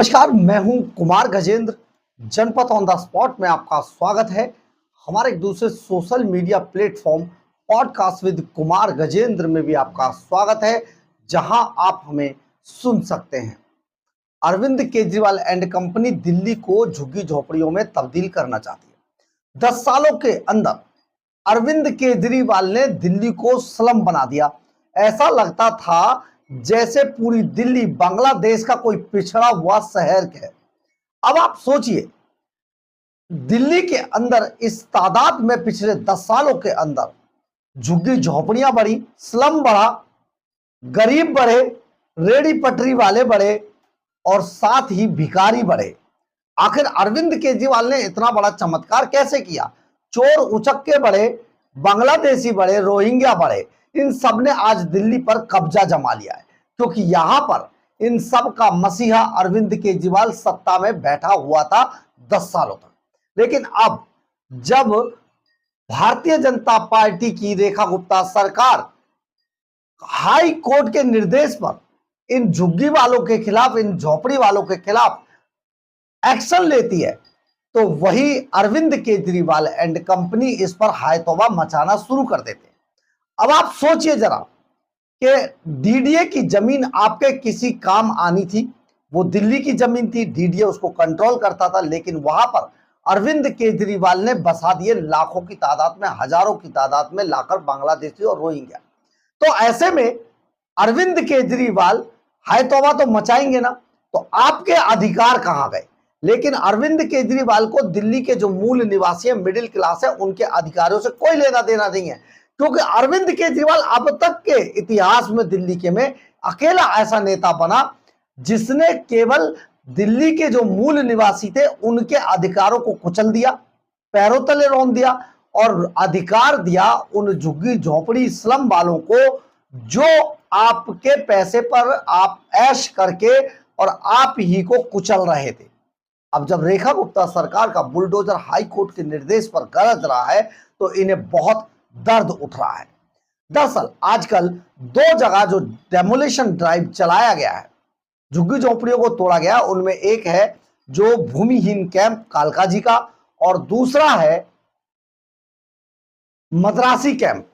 नमस्कार, मैं हूं कुमार गजेंद्र। जनपद ऑन द स्पॉट में आपका स्वागत है। हमारे एक दूसरे social media platform podcast with Kumar Gajendra में भी आपका स्वागत है, जहां आप हमें सुन सकते हैं। अरविंद केजरीवाल एंड कंपनी दिल्ली को झुग्गी झोपड़ियों में तब्दील करना चाहती है। 10 सालों के अंदर अरविंद केजरीवाल ने दिल्ली को स्लम बना दिया। ऐसा लगता था जैसे पूरी दिल्ली बांग्लादेश का कोई पिछड़ा हुआ शहर है। अब आप सोचिए, दिल्ली के अंदर इस तादाद में पिछले 10 सालों के अंदर झुग्गी झोपड़ियां बढ़ी, स्लम बढ़ा, गरीब बढ़े, रेडी पटरी वाले बढ़े और साथ ही भिखारी बढ़े। आखिर अरविंद केजरीवाल ने इतना बड़ा चमत्कार कैसे किया? चोर उचक्के बढ़े, बांग्लादेशी बढ़े, रोहिंग्या बढ़े, इन सब ने आज दिल्ली पर कब्जा जमा लिया है, क्योंकि यहां पर इन सब का मसीहा अरविंद केजरीवाल सत्ता में बैठा हुआ था 10 सालों तक। लेकिन अब जब भारतीय जनता पार्टी की रेखा गुप्ता सरकार हाई कोर्ट के निर्देश पर इन झुग्गी वालों के खिलाफ, इन झोपड़ी वालों के खिलाफ एक्शन लेती है, तो वही अरविंद केजरीवाल एंड कंपनी इस पर हाय तौबा मचाना शुरू कर देते हैं। अब आप सोचिए जरा कि डीडीए की जमीन आपके किसी काम आनी थी, वो दिल्ली की जमीन थी, डीडीए उसको कंट्रोल करता था, लेकिन वहां पर अरविंद केजरीवाल ने बसा दिए लाखों की तादाद में, हजारों की तादाद में लाकर बांग्लादेशी और रोहिंग्या। तो ऐसे में अरविंद केजरीवाल हाय तौबा तो मचाएंगे ना, तो आपके अधिकार कहां गए? लेकिन अरविंद केजरीवाल को दिल्ली के जो मूल निवासी है, मिडिल क्लास है, उनके अधिकारों से कोई लेना देना नहीं है, क्योंकि अरविंद केजरीवाल अब तक के इतिहास में दिल्ली के में अकेला ऐसा नेता बना जिसने केवल दिल्ली के जो मूल निवासी थे उनके अधिकारों को कुचल दिया, पैरों तले रौंद दिया और अधिकार दिया उन झुग्गी झोपड़ी स्लम वालों को, जो आपके पैसे पर आप ऐश करके और आप ही को कुचल रहे थे। अब जब रेखा गुप्ता सरकार का बुलडोजर हाई कोर्ट के निर्देश पर गरज रहा है, तो इन्हें बहुत दर्द उठ रहा है। दरअसल आजकल 2 जगह जो डेमोलिशन ड्राइव चलाया गया है, झुग्गी झोपड़ियों को तोड़ा गया, उनमें एक है जो भूमिहीन कैंप कालकाजी का और दूसरा है मद्रासी कैंप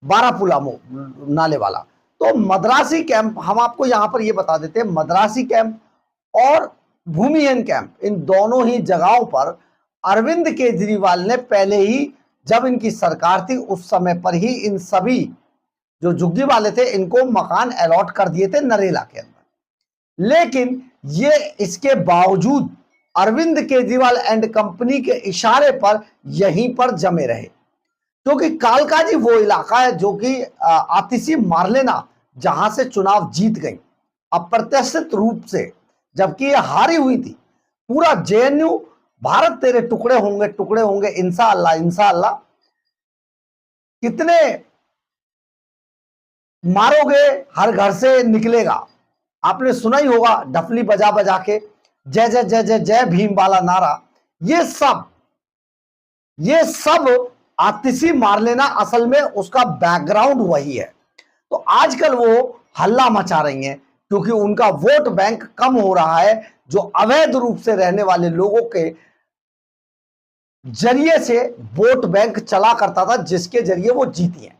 बारापुला नाले वाला। तो मद्रासी कैंप हम आपको यहां पर यह बता देते हैं, मद्रासी कैंप और भूमिहीन कैंप, इन दोनों ही जगहों पर अरविंद केजरीवाल ने पहले ही, जब इनकी सरकार थी उस समय पर ही इन सभी जो झुग्गी वाले थे इनको मकान अलॉट कर दिए थे नरेला के अंदर। लेकिन ये इसके बावजूद अरविंद केजरीवाल एंड कंपनी के इशारे पर यहीं पर जमे रहे, क्योंकि कालकाजी वो इलाका है जो कि आतिशी मारलेना जहां से चुनाव जीत गई अप्रत्याशित रूप से, जबकि ये हारी हुई थी। पूरा जेएनयू भारत तेरे टुकड़े होंगे टुकड़े होंगे इंशाअल्लाह इंशाअल्लाह, कितने मारोगे हर घर से निकलेगा, आपने सुना ही होगा डफली बजा बजा के जय जय जय जय जय भीम वाला नारा। ये सब आतिशी मार लेना असल में उसका बैकग्राउंड वही है। तो आजकल वो हल्ला मचा रही हैं क्योंकि उनका वोट बैंक कम हो रहा है, जो अवैध रूप से रहने वाले लोगों के जरिए से वोट बैंक चला करता था, जिसके जरिए वो जीती हैं।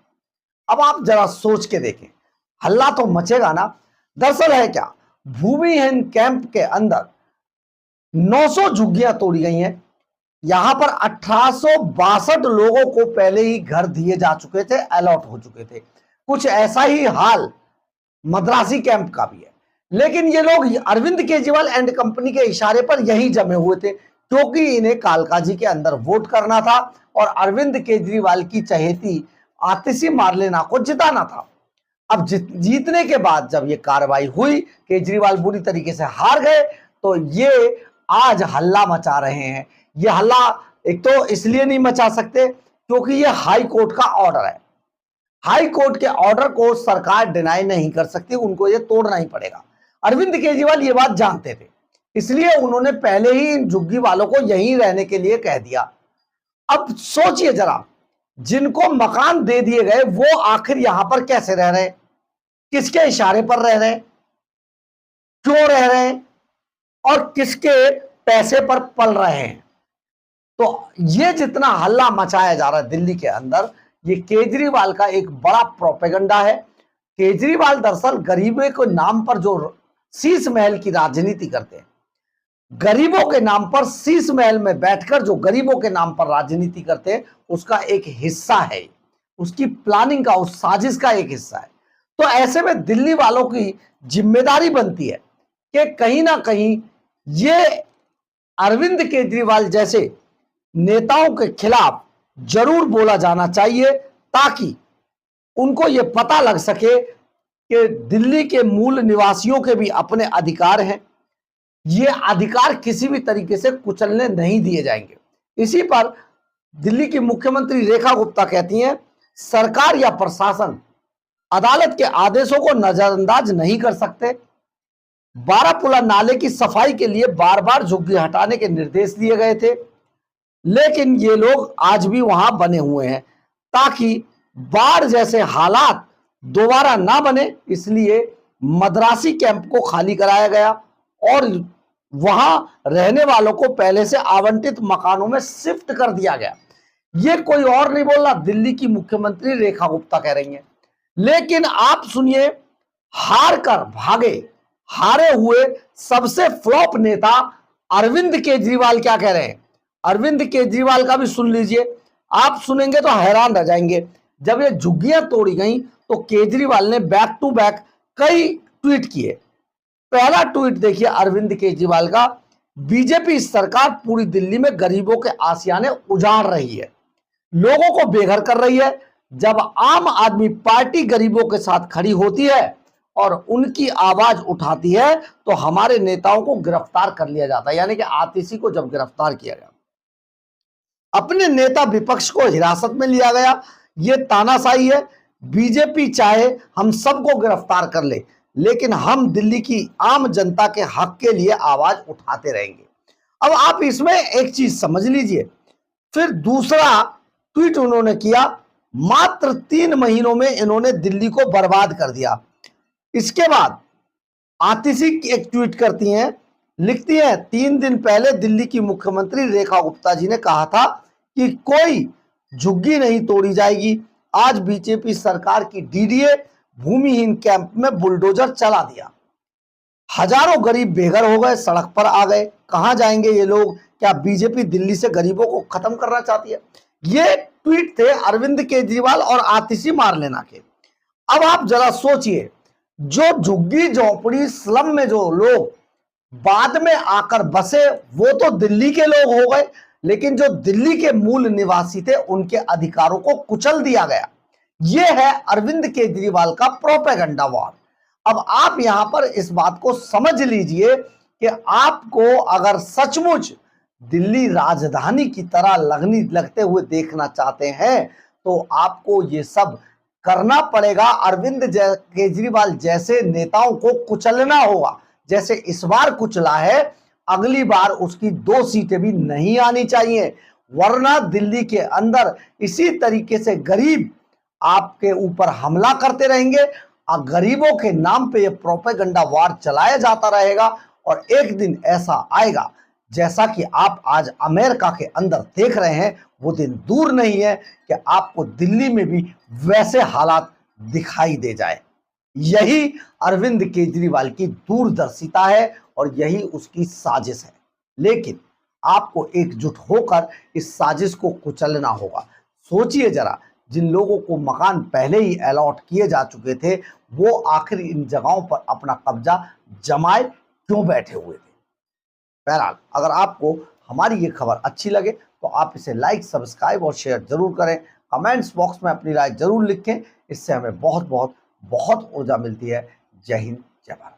अब आप जरा सोच के देखें, हल्ला तो मचेगा ना। दरअसल है क्या, भूमिहीन कैंप के अंदर 900 झुग्गियां तोड़ी गई हैं। यहां पर 1862 लोगों को पहले ही घर दिए जा चुके थे, अलॉट हो चुके थे। कुछ ऐसा ही हाल मद्रासी कैंप का भी है। लेकिन ये लोग अरविंद केजरीवाल एंड कंपनी के इशारे पर यही जमे हुए थे, क्योंकि इन्हें कालकाजी के अंदर वोट करना था और अरविंद केजरीवाल की चहेती आतिशी मारलेना को जिताना था। अब जीतने के बाद जब ये कार्रवाई हुई, केजरीवाल बुरी तरीके से हार गए, तो ये आज हल्ला मचा रहे हैं। ये हल्ला एक तो इसलिए नहीं मचा सकते क्योंकि ये हाई कोर्ट का ऑर्डर है। हाई कोर्ट के ऑर्डर को सरकार डिनाई नहीं कर सकती, उनको ये तोड़ना ही पड़ेगा। अरविंद केजरीवाल ये बात जानते थे, इसलिए उन्होंने पहले ही इन झुग्गी वालों को यहीं रहने के लिए कह दिया। अब सोचिए जरा, जिनको मकान दे दिए गए वो आखिर यहां पर कैसे रह रहे हैं, किसके इशारे पर रह रहे हैं, क्यों रह रहे हैं, और किसके पैसे पर पल रहे हैं। तो ये जितना हल्ला मचाया जा रहा है दिल्ली के अंदर, ये केजरीवाल का एक बड़ा प्रोपेगेंडा है। केजरीवाल दरअसल गरीबों के नाम पर जो शीश महल की राजनीति करते हैं, गरीबों के नाम पर शीश महल में बैठकर जो गरीबों के नाम पर राजनीति करते हैं, उसका एक हिस्सा है, उसकी प्लानिंग का, उस साजिश का एक हिस्सा है। तो ऐसे में दिल्ली वालों की जिम्मेदारी बनती है कि कहीं ना कहीं ये अरविंद केजरीवाल जैसे नेताओं के खिलाफ जरूर बोला जाना चाहिए, ताकि उनको यह पता लग सके कि दिल्ली के मूल निवासियों के भी अपने अधिकार हैं, ये अधिकार किसी भी तरीके से कुचलने नहीं दिए जाएंगे। इसी पर दिल्ली की मुख्यमंत्री रेखा गुप्ता कहती हैं, सरकार या प्रशासन अदालत के आदेशों को नजरअंदाज नहीं कर सकते। बारापुला नाले की सफाई के लिए बार बार झुग्गी हटाने के निर्देश दिए गए थे, लेकिन ये लोग आज भी वहां बने हुए हैं, ताकि बाढ़ जैसे हालात दोबारा ना बने, इसलिए मद्रासी कैंप को खाली कराया गया और वहां रहने वालों को पहले से आवंटित मकानों में शिफ्ट कर दिया गया। ये कोई और नहीं बोल रहा, दिल्ली की मुख्यमंत्री रेखा गुप्ता कह रही हैं। लेकिन आप सुनिए, हार कर भागे, हारे हुए सबसे फ्लॉप नेता अरविंद केजरीवाल क्या कह रहे हैं। अरविंद केजरीवाल का भी सुन लीजिए, आप सुनेंगे तो हैरान रह जाएंगे। जब ये झुग्गियां तोड़ी गई तो केजरीवाल ने बैक टू बैक कई ट्वीट किए। पहला ट्वीट देखिए अरविंद केजरीवाल का, बीजेपी सरकार पूरी दिल्ली में गरीबों के आशियाने उजाड़ रही है, लोगों को बेघर कर रही है। जब आम आदमी पार्टी गरीबों के साथ खड़ी होती है और उनकी आवाज उठाती है तो हमारे नेताओं को गिरफ्तार कर लिया जाता है। यानी कि आतिशी को जब गिरफ्तार किया गया, अपने नेता विपक्ष को हिरासत में लिया गया, यह तानाशाही है। बीजेपी चाहे हम सबको गिरफ्तार कर ले, लेकिन हम दिल्ली की आम जनता के हक के लिए आवाज उठाते रहेंगे। अब आप इसमें एक चीज समझ लीजिए। फिर दूसरा ट्वीट उन्होंने किया, मात्र 3 महीनों में इन्होंने दिल्ली को बर्बाद कर दिया। इसके बाद आतिशी एक ट्वीट करती हैं, लिखती हैं, 3 दिन पहले दिल्ली की मुख्यमंत्री रेखा गुप्ता जी ने कहा था कि कोई झुग्गी नहीं तोड़ी जाएगी। आज बीजेपी सरकार की डीडीए भूमिहीन कैंप में बुलडोजर चला दिया, हजारों गरीब बेघर हो गए, सड़क पर आ गए। कहां जाएंगे ये लोग? क्या बीजेपी दिल्ली से गरीबों को खत्म करना चाहती है? ये ट्वीट थे अरविंद केजरीवाल और आतिशी मारलेना के। अब आप जरा सोचिए, जो झुग्गी झोपड़ी स्लम में जो लोग बाद में आकर बसे वो तो दिल्ली के लोग हो गए, लेकिन जो दिल्ली के मूल निवासी थे उनके अधिकारों को कुचल दिया गया। यह है अरविंद केजरीवाल का प्रोपेगेंडा वॉर। अब आप यहां पर इस बात को समझ लीजिए कि आपको अगर सचमुच दिल्ली राजधानी की तरह लगते हुए देखना चाहते हैं तो आपको ये सब करना पड़ेगा। अरविंद केजरीवाल जैसे नेताओं को कुचलना होगा। जैसे इस बार कुचला है, अगली बार उसकी 2 सीटें भी नहीं आनी चाहिए, वरना दिल्ली के अंदर इसी तरीके से गरीब आपके ऊपर हमला करते रहेंगे और गरीबों के नाम पे ये प्रोपेगेंडा वार चलाया जाता रहेगा। और एक दिन ऐसा आएगा, जैसा कि आप आज अमेरिका के अंदर देख रहे हैं, वो दिन दूर नहीं है कि आपको दिल्ली में भी वैसे हालात दिखाई दे जाए। यही अरविंद केजरीवाल की दूरदर्शिता है और यही उसकी साजिश है। लेकिन आपको एकजुट होकर इस साजिश को कुचलना होगा। सोचिए जरा, जिन लोगों को मकान पहले ही अलॉट किए जा चुके थे, वो आखिर इन जगहों पर अपना कब्जा जमाए क्यों बैठे हुए थे। बहरहाल, अगर आपको हमारी ये खबर अच्छी लगे तो आप इसे लाइक, सब्सक्राइब और शेयर जरूर करें। कमेंट्स बॉक्स में अपनी राय जरूर लिखें, इससे हमें बहुत बहुत बहुत ऊर्जा मिलती है। जय हिंद, जय भारत।